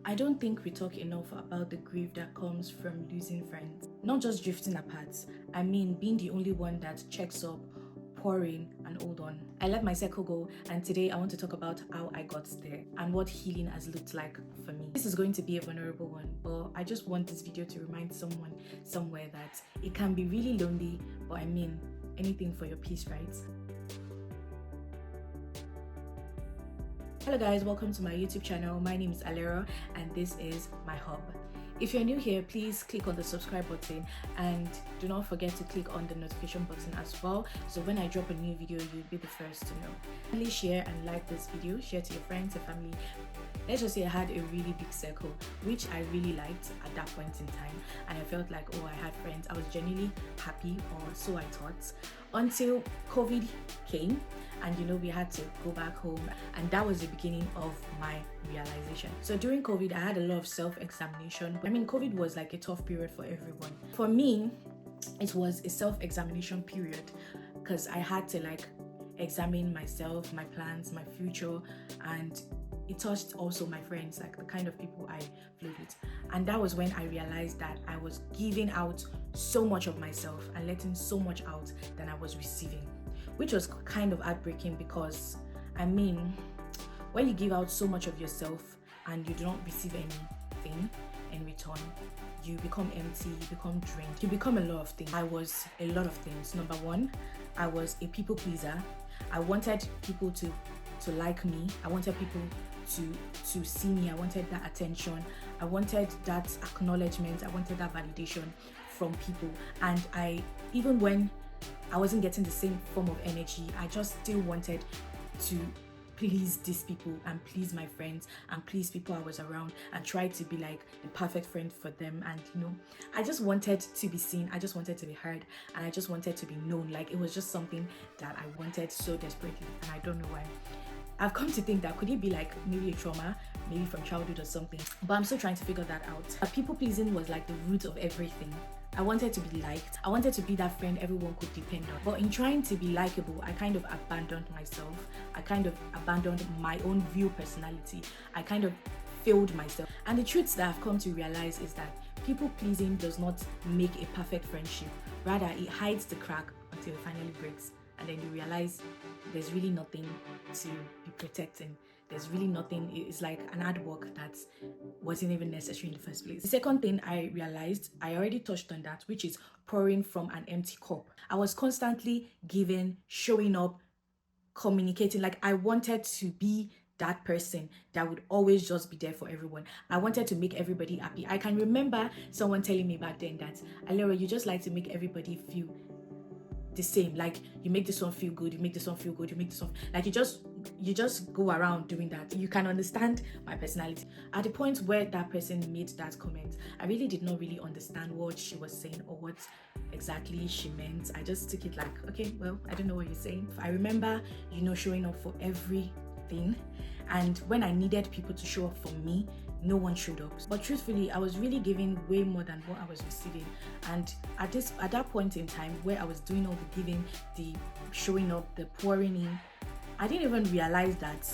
I don't think we talk enough about the grief that comes from losing friends. Not just drifting apart, I mean being the only one that checks up, pouring, and hold on. I let my circle go, and today I want to talk about how I got there and what healing has looked like for me. This is going to be a vulnerable one, but I just want this video to remind someone somewhere that it can be really lonely, but I mean anything for your peace, right? Hello guys, welcome to my YouTube channel. My name is Alera and this is my hub. If you're new here, please click on the subscribe button and do not forget to click on the notification button as well, so when I drop a new video you'll be the first to know. Please share and like this video, share to your friends and family. Let's just say I had a really big circle, which I really liked at that point in time, and I felt like, oh, I had friends. I was genuinely happy, or so I thought, until COVID came and we had to go back home, and that was the beginning of my realization. So during COVID I had a lot of self-examination. I mean, COVID was like a tough period for everyone. For me, it was a self-examination period because I had to examine myself, my plans, my future, and it touched also my friends, like the kind of people I flowed with. And that was when I realized that I was giving out so much of myself and letting so much out than I was receiving, which was kind of heartbreaking because, I mean, when you give out so much of yourself and you do not receive anything in return, you become empty, you become drained, you become a lot of things. I was a lot of things. Number one, I was a people pleaser. I wanted people to like me. I wanted people to see me. I wanted that attention. I wanted that acknowledgement. I wanted that validation from people. And even when I wasn't getting the same form of energy, I just still wanted to please these people and please my friends and please people I was around and try to be like the perfect friend for them. And I just wanted to be seen, I just wanted to be heard, and I just wanted to be known. Like, it was just something that I wanted so desperately, and I don't know why. I've come to think that could it be like maybe a trauma, maybe from childhood or something, but I'm still trying to figure that out. People pleasing was like the root of everything. I wanted to be liked. I wanted to be that friend everyone could depend on. But in trying to be likable, I kind of abandoned myself. I kind of abandoned my own real personality. I kind of failed myself. And the truth that I've come to realize is that people pleasing does not make a perfect friendship. Rather, it hides the crack until it finally breaks. And then you realize there's really nothing to be protecting. There's really nothing. It's like an hard work that wasn't even necessary in the first place. The second thing I realized, I already touched on that, which is pouring from an empty cup. I was constantly giving, showing up, communicating. Like, I wanted to be that person that would always just be there for everyone. I wanted to make everybody happy. I can remember someone telling me back then that, Alera, you just like to make everybody feel the same. Like, you make this one feel good, you make this one feel good, you make this one, like, you just go around doing that. You can understand my personality. At the point where that person made that comment, I really did not really understand what she was saying or what exactly she meant. I just took it like, okay, well, I don't know what you're saying. I remember showing up for everything, and when I needed people to show up for me, no one showed up. But truthfully, I was really giving way more than what I was receiving. And at that point in time where I was doing all the giving, the showing up, the pouring in, I didn't even realize that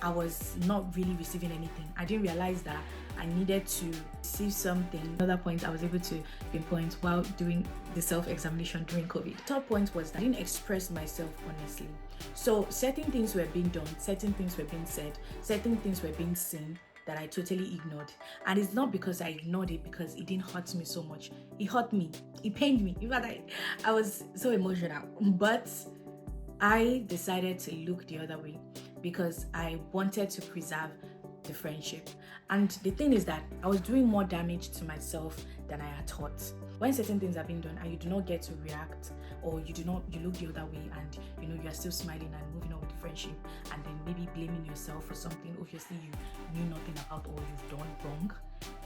I was not really receiving anything. I didn't realize that I needed to receive something. Another point I was able to pinpoint while doing the self-examination during COVID. The third point was that I didn't express myself honestly. So certain things were being done, certain things were being said, certain things were being seen that I totally ignored. And it's not because I ignored it because it didn't hurt me so much. It hurt me. It pained me. In fact, I was so emotional. But I decided to look the other way because I wanted to preserve the friendship. And the thing is that I was doing more damage to myself than I had thought. When certain things are being done and you do not get to react, or you look the other way and you are still smiling and moving on with the friendship, and then maybe blaming yourself for something obviously you knew nothing about or you've done wrong,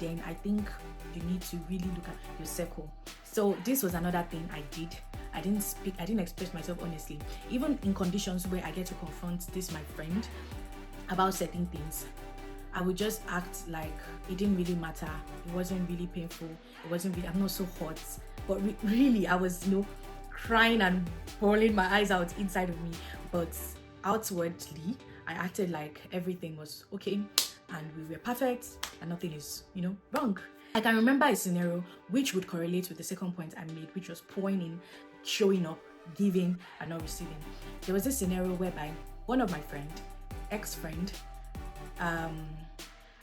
then I think you need to really look at your circle. So this was another thing I did. I didn't express myself honestly. Even in conditions where I get to confront my friend about certain things, I would just act like it didn't really matter. It wasn't really painful. It wasn't really, I'm not so hot. But really, I was, crying and bawling my eyes out inside of me. But outwardly, I acted like everything was okay. and we were perfect and nothing is, wrong. I can remember a scenario which would correlate with the second point I made, which was pouring in, showing up, giving and not receiving. There was this scenario whereby one of my ex-friend,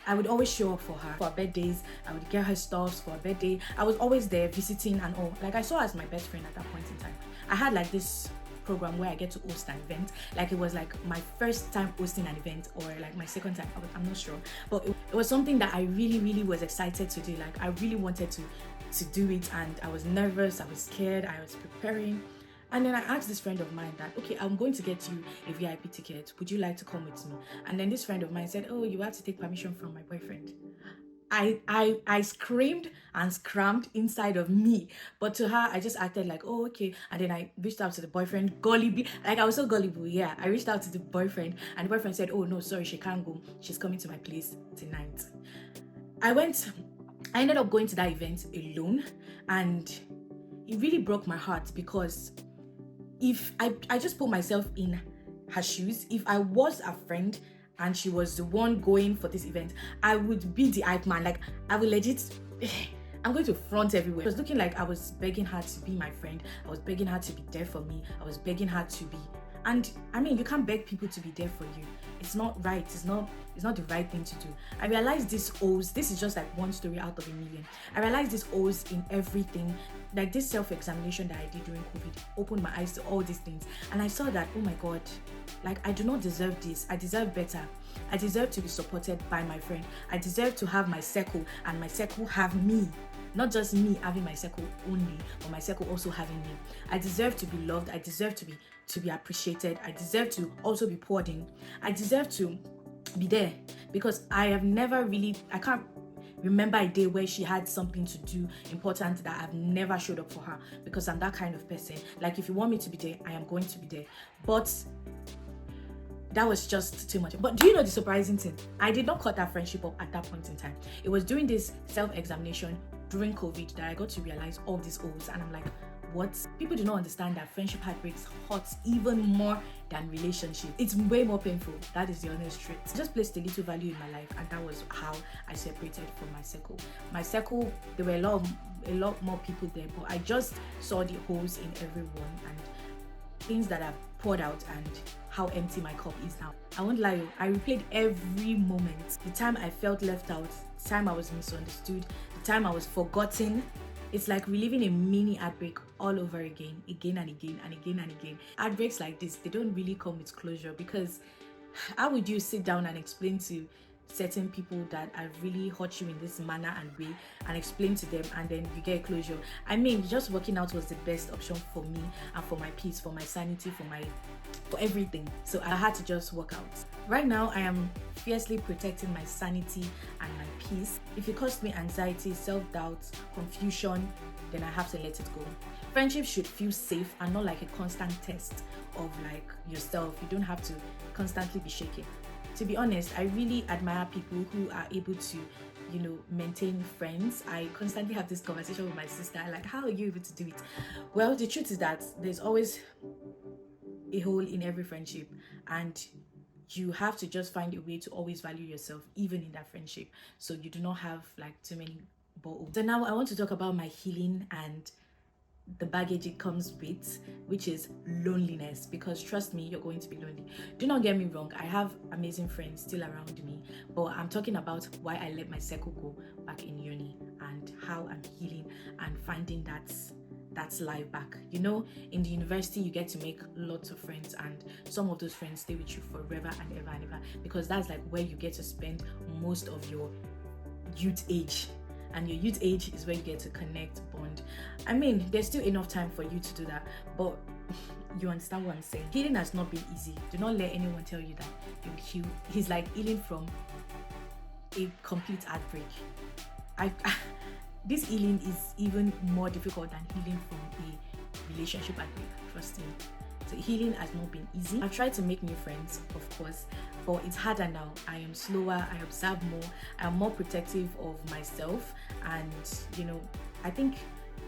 I would always show up for her birthdays. I would get her stuff for her birthday. I was always there visiting and all. Like, I saw her as my best friend at that point in time. I had like this program where I get to host an event. Like, it was like my first time hosting an event, or like my second time, I'm not sure, but it was something that I really was excited to do. Like, I really wanted to do it, and I was nervous, I was scared, I was preparing. And then I asked this friend of mine that, okay, I'm going to get you a VIP ticket, would you like to come with me? And then this friend of mine said, oh, you have to take permission from my boyfriend. I screamed and scrammed inside of me, but to her I just acted like, oh, okay. And then I reached out to the boyfriend, gullible, like I was so gullible. Yeah, I reached out to the boyfriend, and the boyfriend said, oh no, sorry, she can't go, she's coming to my place tonight. I ended up going to that event alone, and it really broke my heart, because if I just put myself in her shoes, if I was a friend and she was the one going for this event, I would be the hype man. Like, I would legit, I'm going to front everywhere. It was looking like I was begging her to be my friend. I was begging her to be there for me. I was begging her to be, and I mean, you can't beg people to be there for you. It's not right. It's not the right thing to do. I realized this is just like one story out of a million. I realized this owes in everything. Like, this self-examination that I did during COVID opened my eyes to all these things. And I saw that, oh my God, like, I do not deserve this. I deserve better. I deserve to be supported by my friend. I deserve to have my circle, and my circle have me. Not just me having my circle only, but my circle also having me. I deserve to be loved. I deserve to be appreciated. I deserve to also be poured in. I deserve to be there, because I can't remember a day where she had something to do important that I've never showed up for her, because I'm that kind of person. Like, if you want me to be there, I am going to be there. But that was just too much. But do you know the surprising thing? I did not cut that friendship up at that point in time. It was during this self-examination during COVID that I got to realize all these O's, and I'm like, what? People do not understand that friendship heartbreaks hurts even more than relationship. It's way more painful. That is the honest truth. I just placed a little value in my life, and that was how I separated from my circle. My circle, there were a lot more people there, but I just saw the holes in everyone and things that I've poured out, and how empty my cup is now. I won't lie, I replayed every moment. The time I felt left out, the time I was misunderstood, the time I was forgotten. It's like reliving a mini heartbreak all over again and again and again and again. Heartbreaks like this, they don't really come with closure, because how would you sit down and explain to certain people that have really hurt you in this manner and way, and explain to them, and then you get closure? I mean, just working out was the best option for me, and for my peace, for my sanity, for everything. So I had to just work out. Right now, I am fiercely protecting my sanity and my peace. If it caused me anxiety, self-doubt, confusion, then I have to let it go. Friendship should feel safe and not like a constant test of like yourself. You don't have to constantly be shaken. To be honest, I really admire people who are able to, maintain friends. I constantly have this conversation with my sister, like, how are you able to do it? Well, the truth is that there's always a hole in every friendship, and you have to just find a way to always value yourself, even in that friendship, so you do not have like too many bottles. So now I want to talk about my healing and the baggage it comes with, which is loneliness, because trust me, you're going to be lonely. Do not get me wrong, I have amazing friends still around me, but I'm talking about why I let my circle go back in uni, and how I'm healing and finding that's life back. In the university you get to make lots of friends, and some of those friends stay with you forever and ever and ever, because that's like where you get to spend most of your youth age. And your youth age is where you get to connect, bond. I mean, there's still enough time for you to do that, but you understand what I'm saying. Healing has not been easy. Do not let anyone tell you that you'll heal. It's like healing from a complete heartbreak. This healing is even more difficult than healing from a relationship heartbreak, trust me. So healing has not been easy. I've tried to make new friends, of course, but it's harder now. I am slower, I observe more, I'm more protective of myself, and I think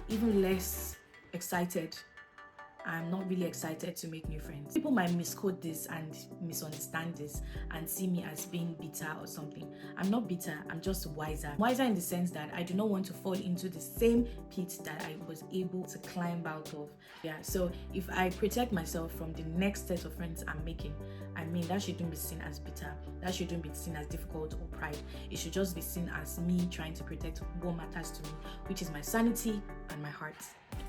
even less excited I'm not really excited to make new friends. People might misquote this and misunderstand this and see me as being bitter or something. I'm not bitter, I'm just wiser. Wiser in the sense that I do not want to fall into the same pit that I was able to climb out of. Yeah, so if I protect myself from the next set of friends I'm making, I mean, that shouldn't be seen as bitter. That shouldn't be seen as difficult or pride. It should just be seen as me trying to protect what matters to me, which is my sanity and my heart.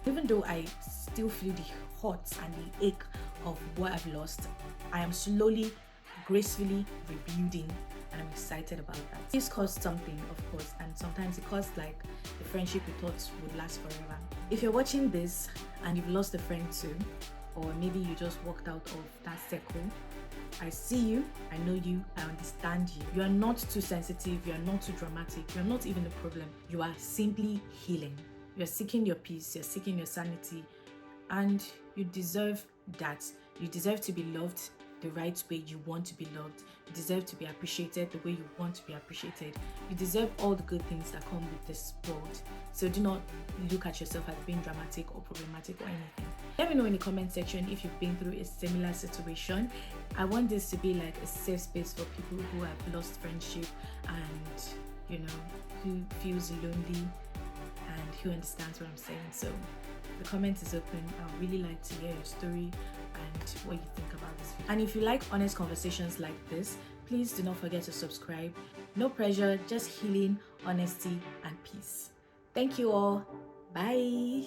Even though I still feel the hurt and the ache of what I've lost, I am slowly, gracefully rebuilding, and I'm excited about that. This costs something, of course, and sometimes it costs like the friendship we thought would last forever. If you're watching this and you've lost a friend too, or maybe you just walked out of that circle, I see you, I know you, I understand you. You are not too sensitive, you are not too dramatic, you're not even the problem. You are simply healing. You're seeking your peace, you're seeking your sanity, and you deserve that. You deserve to be loved the right way you want to be loved. You deserve to be appreciated the way you want to be appreciated. You deserve all the good things that come with this world. So do not look at yourself as being dramatic or problematic or anything. Let me know in the comment section if you've been through a similar situation. I want this to be like a safe space for people who have lost friendship and, you know, who feels lonely and who understands what I'm saying. So the comment is open. I would really like to hear your story and what you think about this video. And if you like honest conversations like this, please do not forget to subscribe. No pressure, just healing, honesty, and peace. Thank you all. Bye.